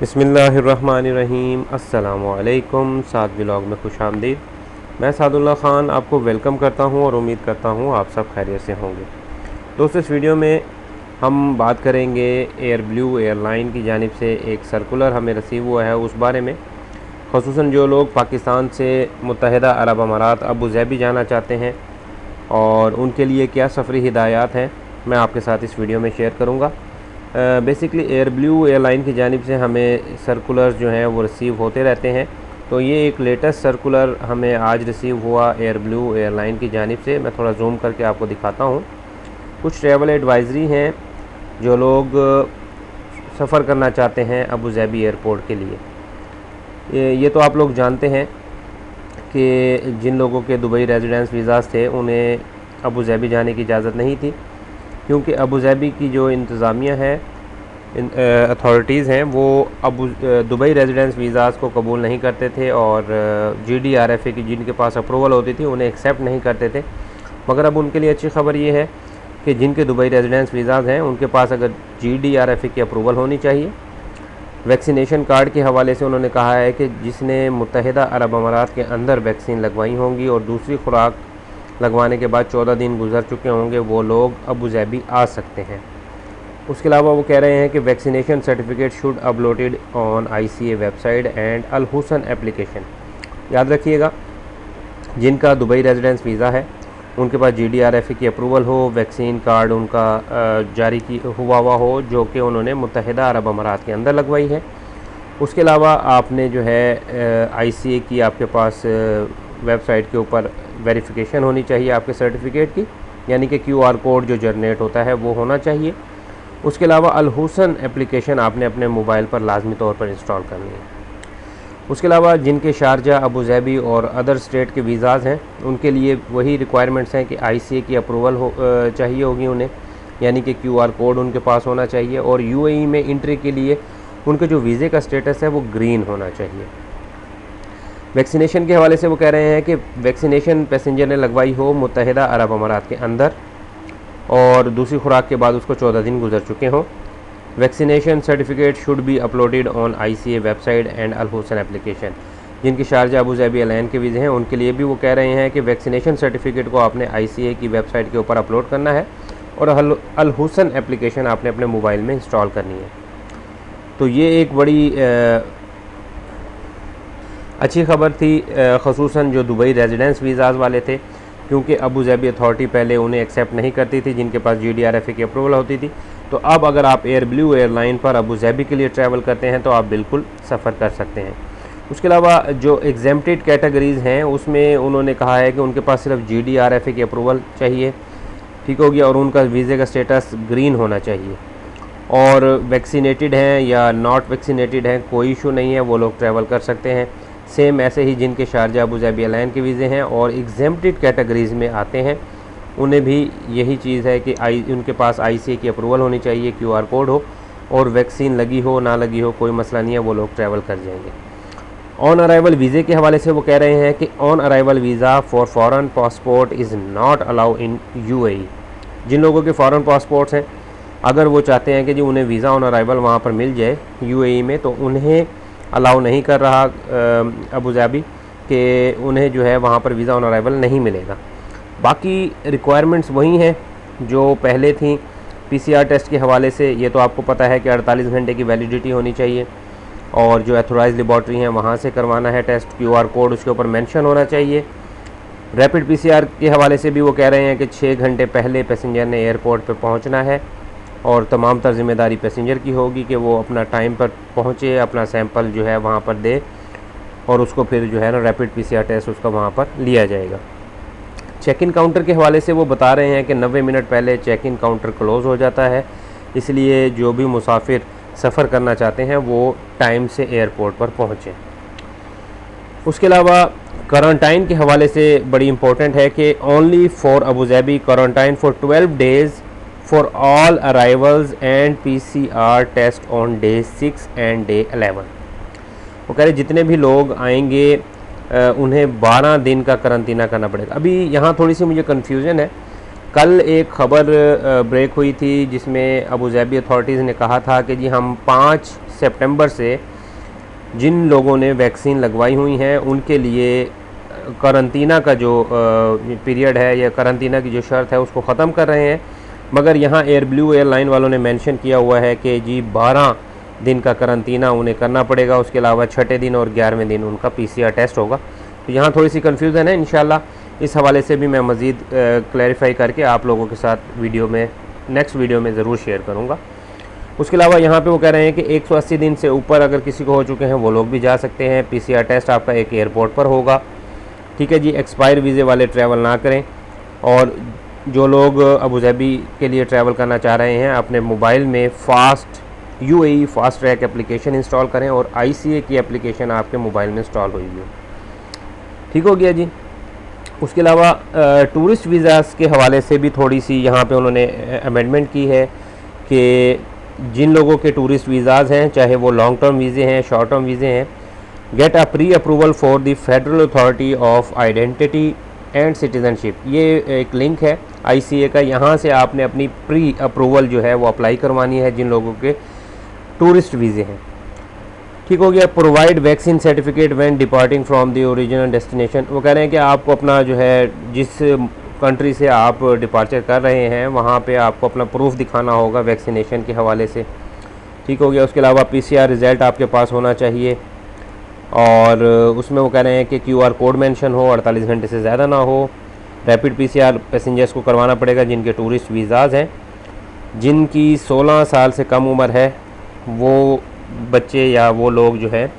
बिस्मिल्लाहिर्रहमानिर्रहीम। अस्सलामुअलैकुम। साद व्लॉग में खुश आमदीद। मैं सादुल्लाह ख़ान आपको वेलकम करता हूं और उम्मीद करता हूं आप सब खैरियत से होंगे। दोस्तों, इस वीडियो में हम बात करेंगे एयर ब्लू एयरलाइन की जानिब से एक सर्कुलर हमें रिसीव हुआ है उस बारे में। ख़ुसूसन जो लोग पाकिस्तान से मुत्तहिदा अरब अमारात अबू ज़ैबी जाना चाहते हैं और उनके लिए क्या सफ़री हिदायत हैं, मैं आपके साथ इस वीडियो में शेयर करूँगा। बेसिकली एयर ब्लू एयरलाइन की जानिब से हमें सर्कुलर जो हैं वो रिसीव होते रहते हैं। तो ये एक लेटेस्ट सर्कुलर हमें आज रिसीव हुआ एयर ब्लू एयरलाइन की जानिब से। मैं थोड़ा जूम करके आपको दिखाता हूँ। कुछ ट्रैवल एडवाइज़री हैं जो लोग सफ़र करना चाहते हैं अबू ज़ैबी एयरपोर्ट के लिए। ये तो आप लोग जानते हैं कि जिन लोगों के दुबई रेजिडेंस वीज़ाज़ थे उन्हें अबू ज़ैबी जाने की इजाज़त नहीं थी, क्योंकि अबू ज़ैबी की जो इंतज़ामिया है, अथॉरिटीज़ हैं, वो दुबई रेजिडेंस वीज़ाज़ को कबूल नहीं करते थे और GDRFA की जिनके पास अप्रूवल होती थी उन्हें एक्सेप्ट नहीं करते थे। मगर अब उनके लिए अच्छी ख़बर ये है कि जिनके दुबई रेजिडेंस वीज़ाज़ हैं उनके पास अगर GDRFA की अप्रूवल होनी चाहिए। वैक्सीनेशन कार्ड के हवाले से उन्होंने कहा है कि जिसने मुत्तहिदा अरब अमारात के अंदर वैक्सीन लगवाई होंगी और दूसरी खुराक लगवाने के बाद 14 दिन गुजर चुके होंगे, वो लोग अबू ज़ैबी आ सकते हैं। उसके अलावा वो कह रहे हैं कि vaccination certificate should uploaded on ICA website and Al Hosn application. याद रखिएगा, जिनका दुबई रेजिडेंस वीज़ा है उनके पास GDRFA की अप्रूवल हो, वैक्सीन कार्ड उनका जारी हुआ हो जो कि उन्होंने मुत्तहिदा अरब अमारात के अंदर लगवाई है। उसके अलावा आपने जो है ICA की आपके पास वेबसाइट के ऊपर वेरिफिकेशन होनी चाहिए आपके सर्टिफिकेट की, यानी कि QR कोड जो जनरेट होता है वो होना चाहिए। उसके अलावा अल हुसन एप्लीकेशन आपने अपने मोबाइल पर लाजमी तौर पर इंस्टॉल करनी है। उसके अलावा जिनके शारजा, अबू ज़ैबी और अदर स्टेट के वीज़ाज़ हैं उनके लिए वही रिक्वायरमेंट्स हैं कि ICA की अप्रूवल चाहिए होगी उन्हें, यानी कि QR कोड उनके पास होना चाहिए और UAE में इंट्री के लिए उनके जो वीज़े का स्टेटस है वो ग्रीन होना चाहिए। वैक्सीनेशन के हवाले से वो कह रहे हैं कि वैक्सीनेशन पैसेंजर ने लगवाई हो मुत्तहिदा अरब अमारात के अंदर और दूसरी खुराक के बाद उसको 14 दिन गुजर चुके हों। Vaccination certificate should be uploaded on ICA website and Al Hosn application. जिनकी शारजा, अबू ज़ैबी एयरलाइन के वीज़े हैं उनके लिए भी वो कह रहे हैं कि वैक्सीनेशन सर्टिफिकेट को आपने ICA की वेबसाइट के ऊपर अपलोड करना है और अल हुसन एप्लीकेशन आपने अपने मोबाइल में इंस्टॉल करनी है। तो ये एक बड़ी अच्छी खबर थी, ख़ुसूसन जो दुबई रेजिडेंस वीज़ाज़ वाले थे, क्योंकि अबू ज़ैबी अथॉरिटी पहले उन्हें एक्सेप्ट नहीं करती थी जिनके पास GDRFA की अप्रूवल होती थी। तो अब अगर आप एयर ब्लू एयरलाइन पर अबू ज़ैबी के लिए ट्रैवल करते हैं तो आप बिल्कुल सफ़र कर सकते हैं। उसके अलावा जो एग्जेम्प्टेड कैटेगरीज़ हैं उसमें उन्होंने कहा है कि उनके पास सिर्फ GDRFA की अप्रूवल चाहिए, ठीक हो गया, और उनका वीज़े का स्टेटस ग्रीन होना चाहिए। और वैक्सीनेटेड हैं या नॉट वैक्सीनेटेड हैं कोई इशू नहीं है, वो लोग ट्रैवल कर सकते हैं। सेम ऐसे ही जिनके शारजा, अबू ज़ैबी एयरलाइन के वीज़े हैं और एग्जेम्प्टेड कैटेगरीज़ में आते हैं उन्हें भी यही चीज़ है कि उनके पास ICA की अप्रूवल होनी चाहिए, QR कोड हो और वैक्सीन लगी हो ना लगी हो कोई मसला नहीं है, वो लोग ट्रैवल कर जाएंगे। ऑन अराइवल वीज़े के हवाले से वो कह रहे हैं कि on arrival visa for foreign passport is not allow in UAE। जिन लोगों के फ़ॉरेन पासपोर्ट्स हैं, अगर वो चाहते हैं कि जी उन्हें वीज़ा ऑन अराइवल वहाँ पर मिल जाए UAE में, तो उन्हें अलाउ नहीं कर रहा अबू ज़ैबी कि उन्हें जो है वहाँ पर वीज़ा ऑन अराइवल नहीं मिलेगा। बाकी रिक्वायरमेंट्स वही हैं जो पहले थी। PCR टेस्ट के हवाले से ये तो आपको पता है कि 48 घंटे की वैलिडिटी होनी चाहिए और जो एथोराइज लेबॉर्ट्री हैं वहाँ से करवाना है टेस्ट। QR कोड उसके ऊपर मेंशन होना चाहिए। रैपिड PCR के हवाले से भी वो कह रहे हैं कि 6 घंटे पहले पैसेंजर ने एयरपोर्ट पर पहुँचना है और तमाम तर ज़िम्मेदारी पैसेंजर की होगी कि वो अपना टाइम पर पहुँचे, अपना सैंपल जो है वहाँ पर दे और उसको फिर जो है ना रैपिड PCR टेस्ट उसका वहाँ पर लिया जाएगा। चेक इन काउंटर के हवाले से वो बता रहे हैं कि 90 मिनट पहले चेक इन काउंटर क्लोज़ हो जाता है, इसलिए जो भी मुसाफिर सफ़र करना चाहते हैं वो टाइम से एयरपोर्ट पर पहुँचें। उसके अलावा क्वारंटाइन के हवाले से बड़ी इम्पोर्टेंट है कि only for Abu Dhabi quarantine for 12 days for all arrivals and PCR test on day 6 and day 11। वो कह रहे जितने भी लोग आएंगे उन्हें 12 दिन का करंतना करना पड़ेगा। अभी यहाँ थोड़ी सी मुझे कन्फ्यूज़न है। कल एक ख़बर ब्रेक हुई थी जिसमें अबू ज़ैबी अथॉरिटीज़ ने कहा था कि जी हम 5 सितंबर से जिन लोगों ने वैक्सीन लगवाई हुई हैं उनके लिए करंतना का जो पीरियड है या करंतना की जो शर्त है उसको ख़त्म कर रहे हैं। मगर यहाँ एयर ब्लू एयरलाइन वालों ने मेंशन किया हुआ है कि जी 12 दिन का करंतना उन्हें करना पड़ेगा, उसके अलावा छठे दिन और 11वें दिन उनका PCR टेस्ट होगा। तो यहाँ थोड़ी सी कन्फ्यूज़न है। इंशाल्लाह इस हवाले से भी मैं मज़ीद क्लैरिफाई करके आप लोगों के साथ नेक्स्ट वीडियो में ज़रूर शेयर करूँगा। उसके अलावा यहाँ पे वो कह रहे हैं कि 180 दिन से ऊपर अगर किसी को हो चुके हैं वो लोग भी जा सकते हैं। PCR टेस्ट आपका एक एयरपोर्ट पर होगा। ठीक है जी। एक्सपायर वीज़े वाले ट्रैवल ना करें, और जो लोग अबू धाबी के लिए ट्रैवल करना चाह रहे हैं अपने मोबाइल में UAE fast track application install करें और ICA की एप्लीकेशन आपके मोबाइल में इंस्टॉल हुई हो। ठीक हो गया जी। उसके अलावा टूरिस्ट वीज़ास के हवाले से भी थोड़ी सी यहाँ पे उन्होंने अमेंडमेंट की है कि जिन लोगों के टूरिस्ट वीज़ाज़ हैं, चाहे वो लॉन्ग टर्म वीज़े हैं, शॉर्ट टर्म वीज़े हैं, get a pre approval for the federal authority of identity and citizenship. ये एक लिंक है ICA का, यहाँ से आपने अपनी प्री अप्रूवल जो है वो अप्लाई करवानी है जिन लोगों के टूरिस्ट वीज़े हैं। ठीक हो गया। Provide vaccine certificate when departing from the original destination. वो कह रहे हैं कि आपको अपना जो है जिस कंट्री से आप डिपार्चर कर रहे हैं वहाँ पे आपको अपना प्रूफ दिखाना होगा वैक्सीनेशन के हवाले से। ठीक हो गया। उसके अलावा PCR रिज़ल्ट आपके पास होना चाहिए, और उसमें वो कह रहे हैं कि QR कोड मेंशन हो, 48 घंटे से ज़्यादा ना हो। रैपिड PCR पैसेंजर्स को करवाना पड़ेगा जिनके टूरिस्ट वीज़ाज़ हैं। जिनकी 16 साल से कम उम्र है वो बच्चे या वो लोग जो है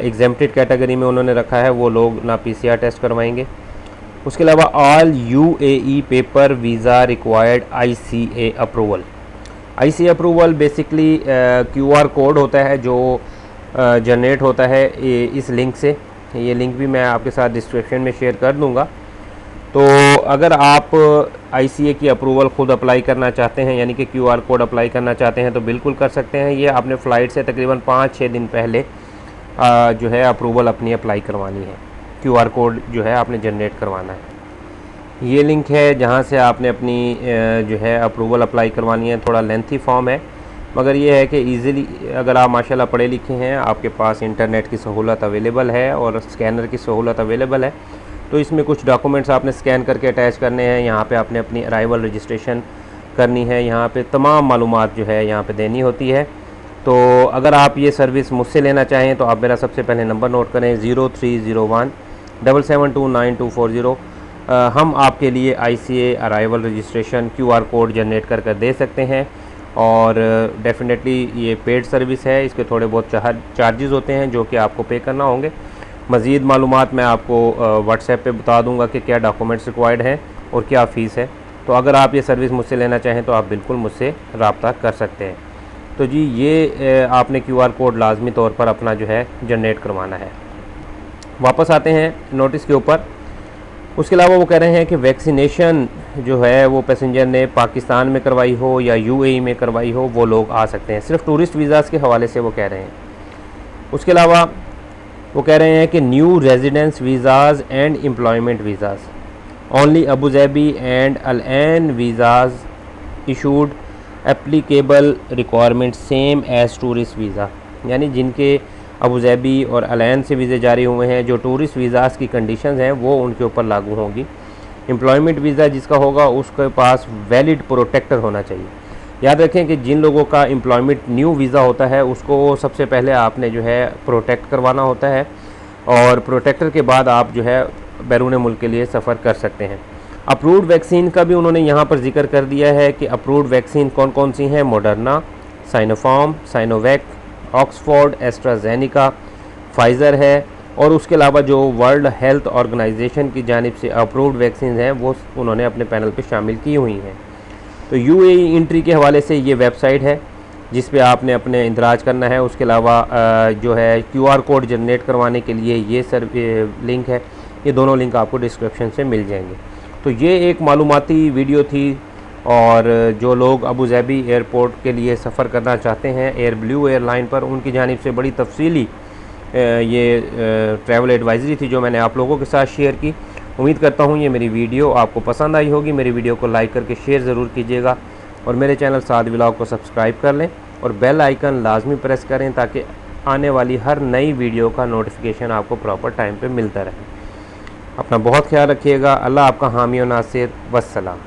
एग्जेम्प्टेड कैटेगरी में उन्होंने रखा है, वो लोग ना PCR टेस्ट करवाएंगे। उसके अलावा all UAE paper visa required ICA approval. ICA approval basically QR code होता है जो जनरेट होता है इस लिंक से। ये लिंक भी मैं आपके साथ डिस्क्रिप्शन में शेयर कर दूंगा। तो अगर आप ICA की अप्रूवल ख़ुद अप्लाई करना चाहते हैं, यानी कि QR कोड अप्लाई करना चाहते हैं, तो बिल्कुल कर सकते हैं। ये आपने फ़्लाइट से तकरीबन 5-6 दिन पहले जो है अप्रूवल अपनी अप्लाई करवानी है। QR कोड जो है आपने जनरेट करवाना है। ये लिंक है जहाँ से आपने अपनी जो है अप्रूवल अप्लाई करवानी है। थोड़ा लेंथी फॉर्म है, मगर ये है कि ईज़िली अगर आप माशाल्लाह पढ़े लिखे हैं, आपके पास इंटरनेट की सहूलत अवेलेबल है और स्कैनर की सहूलत अवेलेबल है, तो इसमें कुछ डॉक्यूमेंट्स आपने स्कैन करके अटैच करने हैं। यहाँ पे आपने अपनी अराइवल रजिस्ट्रेशन करनी है, यहाँ पे तमाम मालूमात जो है यहाँ पे देनी होती है। तो अगर आप ये सर्विस मुझसे लेना चाहें तो आप मेरा सबसे पहले नंबर नोट करें 0301-7729240। हम आपके लिए ICA arrival registration QR code generate कर दे सकते हैं, और डेफिनेटली ये पेड सर्विस है। इसके थोड़े बहुत चार्जेस होते हैं जो कि आपको पे करना होंगे। मज़ीद मालूमात मैं आपको व्हाट्सएप पे बता दूंगा कि क्या डॉक्यूमेंट्स रिक्वायर्ड हैं और क्या फ़ीस है। तो अगर आप ये सर्विस मुझसे लेना चाहें तो आप बिल्कुल मुझसे रब्ता कर सकते हैं। तो जी ये आपने QR कोड लाजमी तौर पर अपना जो है जनरेट करवाना है। वापस आते हैं नोटिस के ऊपर। उसके अलावा वो कह रहे हैं कि वैक्सीनेशन जो है वो पैसेंजर ने पाकिस्तान में करवाई हो या UAE में करवाई हो वो लोग आ सकते हैं। सिर्फ टूरिस्ट वीज़ाज़ के हवाले से वो कह रहे हैं। उसके अलावा वो कह रहे हैं कि new residence visas and employment visas only Abu Dhabi and Al Ain visas issued applicable requirement same as tourist visa. यानी जिनके अबू धाबी और अल एन से वीज़े जारी हुए हैं, जो टूरिस्ट वीज़ाज़ की कंडीशंस हैं वो उनके ऊपर लागू होंगी। एम्प्लॉयमेंट वीज़ा जिसका होगा उसके पास वैलिड प्रोटेक्टर होना चाहिए। याद रखें कि जिन लोगों का एम्प्लॉयमेंट न्यू वीज़ा होता है उसको सबसे पहले आपने जो है प्रोटेक्ट करवाना होता है, और प्रोटेक्टर के बाद आप जो है बैरून मुल्क के लिए सफ़र कर सकते हैं। अप्रूव्ड वैक्सीन का भी उन्होंने यहाँ पर जिक्र कर दिया है कि अप्रूव्ड वैक्सीन कौन कौन सी हैं। Moderna, Sinopharm, Sinovac, Oxford, AstraZeneca, Pfizer है, और उसके अलावा जो वर्ल्ड हेल्थ ऑर्गेनाइजेशन की जानिब से अप्रूव्ड वैक्सीन हैं वो उन्होंने अपने पैनल पे शामिल की हुई हैं। तो UAE एंट्री के हवाले से ये वेबसाइट है जिस पे आपने अपने इंदराज करना है। उसके अलावा जो है QR कोड जनरेट करवाने के लिए ये लिंक है। ये दोनों लिंक आपको डिस्क्रिप्शन से मिल जाएंगे। तो ये एक मालूमाती वीडियो थी, और जो लोग अबू धाबी एयरपोर्ट के लिए सफ़र करना चाहते हैं एयर ब्लू एयरलाइन पर, उनकी जानिब से बड़ी तफसीली ये ट्रैवल एडवाइज़री थी जो मैंने आप लोगों के साथ शेयर की। उम्मीद करता हूँ ये मेरी वीडियो आपको पसंद आई होगी। मेरी वीडियो को लाइक करके शेयर ज़रूर कीजिएगा, और मेरे चैनल साद व्लॉग को सब्सक्राइब कर लें और बेल आइकन लाजमी प्रेस करें ताकि आने वाली हर नई वीडियो का नोटिफिकेशन आपको प्रॉपर टाइम पे मिलता रहे। अपना बहुत ख्याल रखिएगा। अल्लाह आपका हामी और नासिर। वस्सलाम।